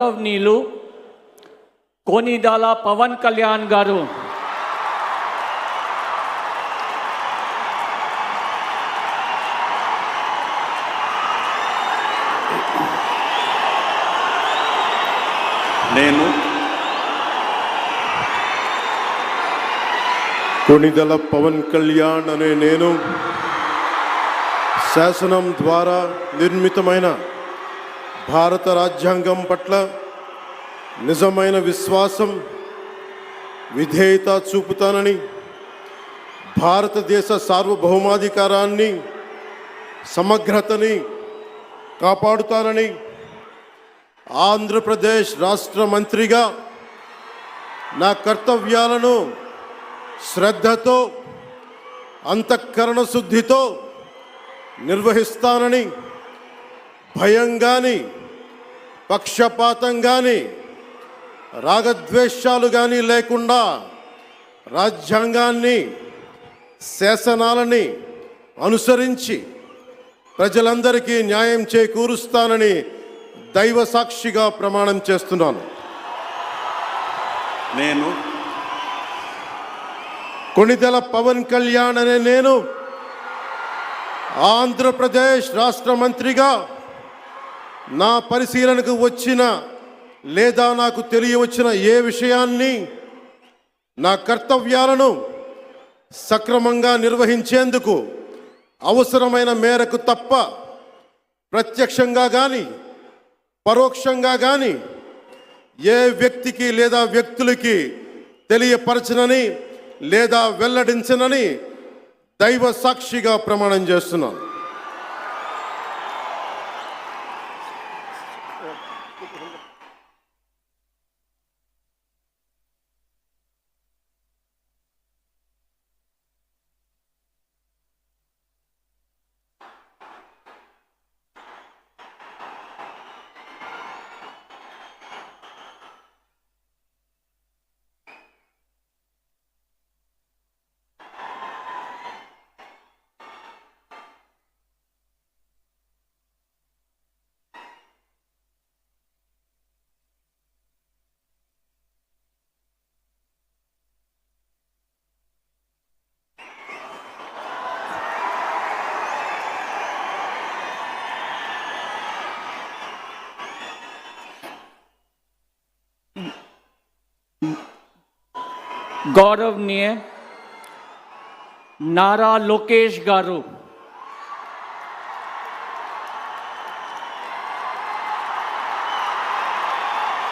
గౌరవనీయులు కోనిదాల పవన్ కళ్యాణ్ గారు నేను కొణిదెల పవన్ కళ్యాణ్ అనే నేను శాసనం ద్వారా నిర్మితమైన భారత రాజ్యాంగం పట్ల నిజమైన విశ్వాసం విధేయత చూపుతానని, భారతదేశ సార్వభౌమాధికారాన్ని సమగ్రతని కాపాడుతానని, ఆంధ్రప్రదేశ్ రాష్ట్ర మంత్రిగా నా కర్తవ్యాలను శ్రద్ధతో అంతఃకరణ శుద్ధితో నిర్వహిస్తానని, భయం కానీ పక్షపాతం కానీ రాగద్వేషాలు కానీ లేకుండా రాజ్యాంగాన్ని శాసనాలని అనుసరించి ప్రజలందరికీ న్యాయం చేకూరుస్తానని దైవ సాక్షిగా ప్రమాణం చేస్తున్నాను. నేను కొణిదెల పవన్ కళ్యాణ్ అనే నేను ఆంధ్రప్రదేశ్ రాష్ట్ర మంత్రిగా నా పరిశీలనకు వచ్చిన లేదా నాకు తెలియవచ్చిన ఏ విషయాన్ని నా కర్తవ్యాలను సక్రమంగా నిర్వహించేందుకు అవసరమైన మేరకు తప్ప ప్రత్యక్షంగా కానీ పరోక్షంగా కానీ ఏ వ్యక్తికి లేదా వ్యక్తులకి తెలియపరచనని లేదా వెల్లడించనని దైవ సాక్షిగా ప్రమాణం చేస్తున్నాను. गौरवनीय नारा लोकेश गारू।